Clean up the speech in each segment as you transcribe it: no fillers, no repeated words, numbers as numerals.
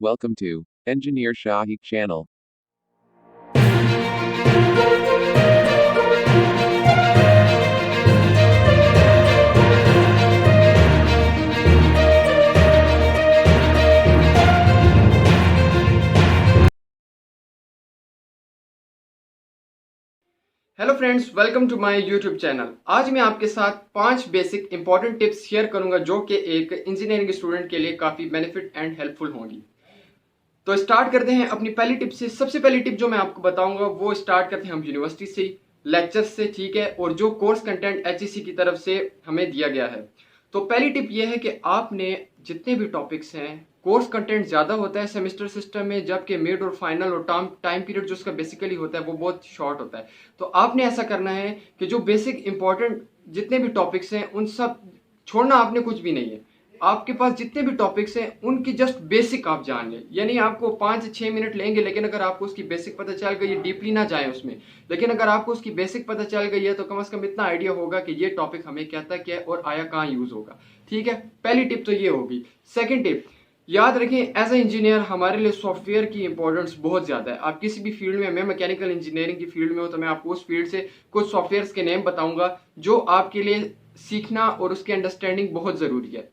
Welcome to Engineer Shahi channel. Hello friends, welcome to my YouTube channel. आज मैं आपके साथ 5 बेसिक इंपॉर्टेंट टिप्स शेयर करूंगा जो कि एक इंजीनियरिंग स्टूडेंट के लिए काफ़ी बेनिफिट एंड हेल्पफुल होंगी। तो स्टार्ट करते हैं अपनी पहली टिप से। सबसे पहली टिप जो मैं आपको बताऊंगा वो स्टार्ट करते हैं हम यूनिवर्सिटी से, लेक्चर्स से, ठीक है, और जो कोर्स कंटेंट एचईसी की तरफ से हमें दिया गया है। तो पहली टिप ये है कि आपने जितने भी टॉपिक्स हैं, कोर्स कंटेंट ज़्यादा होता है सेमेस्टर सिस्टम में, जबकि मिड और फाइनल और टाइम पीरियड जो उसका बेसिकली होता है वो बहुत शॉर्ट होता है। तो आपने ऐसा करना है कि जो बेसिक इंपॉर्टेंट जितने भी टॉपिक्स हैं उन सब छोड़ना, आपने कुछ भी नहीं है। आपके पास जितने भी टॉपिक्स हैं उनकी जस्ट बेसिक आप जान लें। यानी आपको 5 से 6 मिनट लेंगे, लेकिन अगर आपको उसकी बेसिक पता चल गई है, डीपली ना जाए उसमें, लेकिन अगर आपको उसकी बेसिक पता चल गई है तो कम से कम इतना आइडिया होगा कि ये टॉपिक हमें कहता क्या है और आया कहाँ यूज होगा। ठीक है, पहली टिप तो ये होगी। सेकेंड टिप, याद रखें, एज ए इंजीनियर हमारे लिए सॉफ्टवेयर की इंपॉर्टेंस बहुत ज़्यादा है। आप किसी भी फील्ड में, मैं मैकेनिकल इंजीनियरिंग की फील्ड में हूँ तो मैं आपको उस फील्ड से कुछ सॉफ्टवेयर्स के नेम बताऊंगा जो आपके लिए सीखना और उसकी अंडरस्टैंडिंग बहुत ज़रूरी है,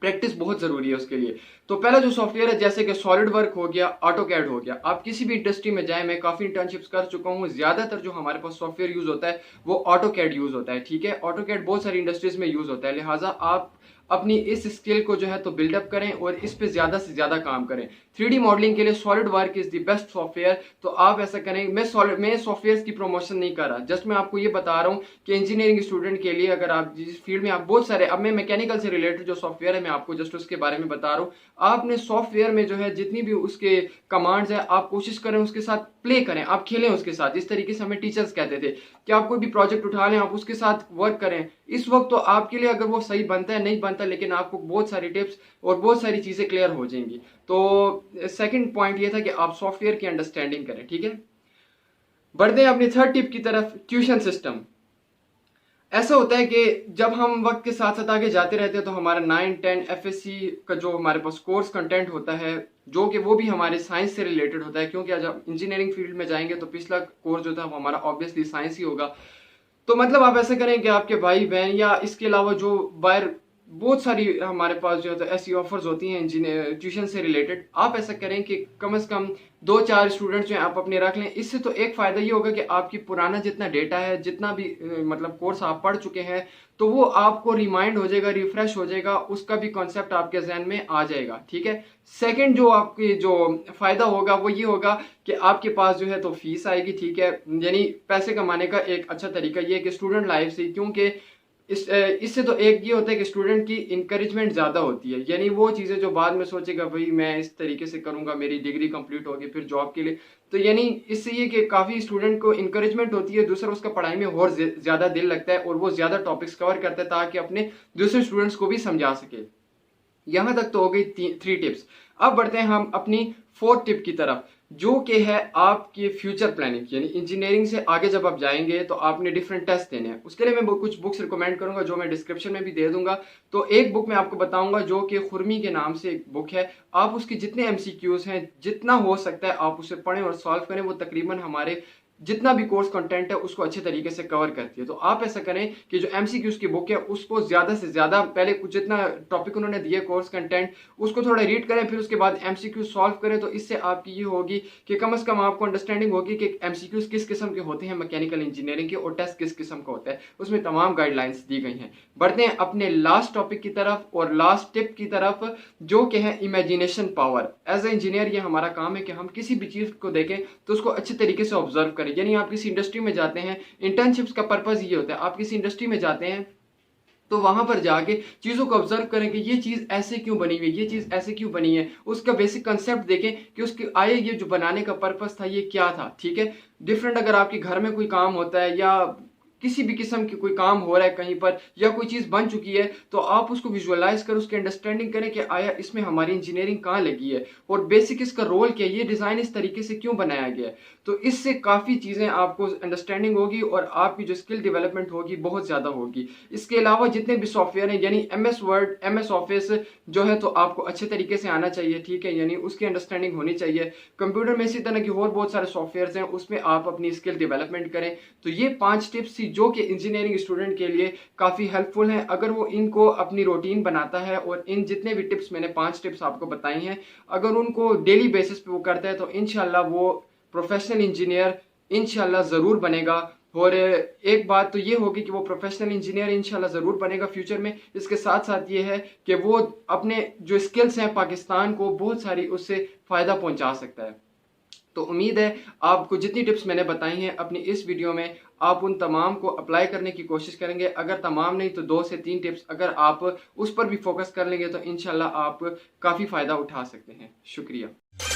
प्रैक्टिस बहुत जरूरी है उसके लिए। तो पहला जो सॉफ्टवेयर है, जैसे कि सॉलिड वर्क हो गया, ऑटोकैड हो गया। आप किसी भी इंडस्ट्री में जाएं, मैं काफी इंटर्नशिप्स कर चुका हूं, ज्यादातर जो हमारे पास सॉफ्टवेयर यूज होता है वो ऑटोकैड यूज होता है। ठीक है, ऑटोकैड बहुत सारी इंडस्ट्रीज में यूज होता है, लिहाजा आप अपनी इस स्किल को जो है तो बिल्डअप करें और इस पे ज्यादा से ज्यादा काम करें। 3D मॉडलिंग के लिए solid work is the best software. तो आप ऐसा करें। मैं सॉफ्टवेयर की प्रमोशन नहीं कर रहा, जस्ट मैं आपको ये बता रहा हूँ कि इंजीनियरिंग स्टूडेंट के लिए, अगर आप जिस फील्ड में आप बहुत सारे, अब मैं मैकेनिकल से रिलेटेड जो सॉफ्टवेयर है मैं आपको जस्ट उसके बारे में बता रहा हूँ। आपने सॉफ्टवेयर में जो है जितनी भी उसके कमांड्स है, आप कोशिश करें उसके साथ प्ले करें, आप खेलें उसके साथ। जिस तरीके से हमें टीचर्स कहते थे कि आप कोई भी प्रोजेक्ट उठा लें, आप उसके साथ वर्क करें। इस वक्त तो आपके लिए अगर वो सही बनता है नहीं बनता, लेकिन आपको बहुत सारी टिप्स और बहुत सारी चीजें क्लियर हो जाएंगी। तो सेकंड पॉइंट ये था कि आप सॉफ्टवेयर की अंडरस्टैंडिंग करें। ठीक है, बढ़ते हैं अपनी थर्ड टिप की तरफ, ट्यूशन सिस्टम। ऐसा होता है कि जब हम वक्त के साथ साथ आगे जाते रहते हैं तो हमारा 9, 10 एफएससी का जो हमारे पास कोर्स कंटेंट होता है, जो कि वो भी हमारे साइंस से रिलेटेड होता है, क्योंकि आज आप इंजीनियरिंग फील्ड में जाएंगे तो पिछला कोर्स जो था वो हमारा ऑब्वियसली साइंस ही होगा। तो मतलब आप ऐसा करें कि आपके भाई बहन या इसके अलावा जो बाहर बहुत सारी हमारे पास जो है तो ऐसी ऑफर्स होती हैं इंजीनियर ट्यूशन से रिलेटेड, आप ऐसा करें कि कम से कम 2-4 स्टूडेंट्स जो हैं आप अपने रख लें। इससे तो एक फायदा ये होगा कि आपकी पुराना जितना डेटा है, जितना भी मतलब कोर्स आप पढ़ चुके हैं, तो वो आपको रिमाइंड हो जाएगा, रिफ्रेश हो जाएगा, उसका भी कॉन्सेप्ट आपके जहन में आ जाएगा। ठीक है, सेकंड जो आपकी जो फायदा होगा वो ये होगा कि आपके पास जो है तो फीस आएगी। ठीक है, यानी पैसे कमाने का एक अच्छा तरीका ये है कि स्टूडेंट लाइफ से, क्योंकि इससे तो एक ये होता है कि स्टूडेंट की इंकरेजमेंट ज्यादा होती है। यानी वो चीजें जो बाद में सोचेगा भाई मैं इस तरीके से करूंगा, मेरी डिग्री कंप्लीट होगी फिर जॉब के लिए, तो यानी इससे ये कि काफी स्टूडेंट को इंकरेजमेंट होती है, दूसरा उसका पढ़ाई में और ज्यादा दिल लगता है और वो ज्यादा टॉपिक्स कवर करता है ताकि अपने दूसरे स्टूडेंट्स को भी समझा सके। यहां तक तो हो गई 3 टिप्स। अब बढ़ते हैं हम अपनी 4th टिप की तरफ, जो कि है आपकी फ्यूचर प्लानिंग। यानी इंजीनियरिंग से आगे जब आप जाएंगे तो आपने डिफरेंट टेस्ट देने हैं। उसके लिए मैं कुछ बुक्स रिकमेंड करूंगा जो मैं डिस्क्रिप्शन में भी दे दूंगा। तो एक बुक मैं आपको बताऊंगा जो कि खुरमी के नाम से एक बुक है। आप उसके जितने एमसीक्यूज हैं, जितना हो सकता है आप उसे पढ़ें और सॉल्व करें। वो तकरीबन हमारे जितना भी कोर्स कंटेंट है उसको अच्छे तरीके से कवर करती है। तो आप ऐसा करें कि जो एमसीक्यूज की बुक है उसको ज्यादा से ज्यादा पहले कुछ जितना टॉपिक उन्होंने दिए कोर्स कंटेंट उसको थोड़ा रीड करें, फिर उसके बाद एमसीक्यूज सॉल्व करें। तो इससे आपकी ये होगी कि कम से कम आपको अंडरस्टैंडिंग होगी कि एमसीक्यूज किस किस्म के होते हैं मैकेनिकल इंजीनियरिंग के और टेस्ट किस किस्म का होता है, उसमें तमाम गाइडलाइंस दी गई हैं। बढ़ते हैं अपने लास्ट टॉपिक की तरफ और लास्ट टिप की तरफ, जो कि है imagination power. As a engineer ये हमारा काम है कि हम किसी भी चीज को देखें तो उसको अच्छे तरीके से ऑब्जर्व करें। यानी आप किसी इंडस्ट्री में जाते हैं, इंटर्नशिप्स का पर्पज ये होता है, आप किसी इंडस्ट्री में जाते हैं तो वहां पर जाके चीजों को ऑब्जर्व करें कि ये चीज ऐसे क्यों बनी हुई है, ये चीज ऐसे क्यों बनी है, उसका बेसिक कंसेप्ट देखें कि उसके आए ये जो बनाने का पर्पस था ये क्या था। ठीक है, डिफरेंट अगर आपके घर में कोई काम होता है या किसी भी किस्म की कोई काम हो रहा है कहीं पर या कोई चीज़ बन चुकी है, तो आप उसको विजुअलाइज कर उसकी अंडरस्टैंडिंग करें कि आया इसमें हमारी इंजीनियरिंग कहाँ लगी है और बेसिक इसका रोल क्या है, ये डिज़ाइन इस तरीके से क्यों बनाया गया है। तो इससे काफ़ी चीज़ें आपको अंडरस्टैंडिंग होगी और आपकी जो स्किल डेवलपमेंट होगी बहुत ज़्यादा होगी। इसके अलावा जितने भी सॉफ्टवेयर हैं यानी MS वर्ड, MS ऑफिस जो है तो आपको अच्छे तरीके से आना चाहिए, ठीक है, यानी उसकी अंडरस्टैंडिंग होनी चाहिए। कंप्यूटर में इसी तरह की और बहुत सारे सॉफ्टवेयर हैं, उसमें आप अपनी स्किल डेवलपमेंट करें। तो ये 5 टिप्स थी जो कि इंजीनियरिंग स्टूडेंट के लिए काफ़ी हेल्पफुल हैं। अगर वो इनको अपनी रूटीन बनाता है और इन जितने भी टिप्स मैंने 5 टिप्स आपको बताई हैं, अगर उनको डेली बेसिस पे वो करता है तो इंशाल्लाह वो प्रोफेशनल इंजीनियर इंशाल्लाह ज़रूर बनेगा। और एक बात तो ये होगी कि वो प्रोफेशनल इंजीनियर इंशाल्लाह ज़रूर बनेगा फ्यूचर में। इसके साथ साथ ये है कि वो अपने जो स्किल्स हैं पाकिस्तान को बहुत सारी उससे फ़ायदा पहुंचा सकता है। तो उम्मीद है आपको जितनी टिप्स मैंने बताई हैं अपनी इस वीडियो में आप उन तमाम को अप्लाई करने की कोशिश करेंगे। अगर तमाम नहीं तो 2 से 3 टिप्स अगर आप उस पर भी फोकस कर लेंगे तो इंशाल्लाह आप काफ़ी फ़ायदा उठा सकते हैं। शुक्रिया।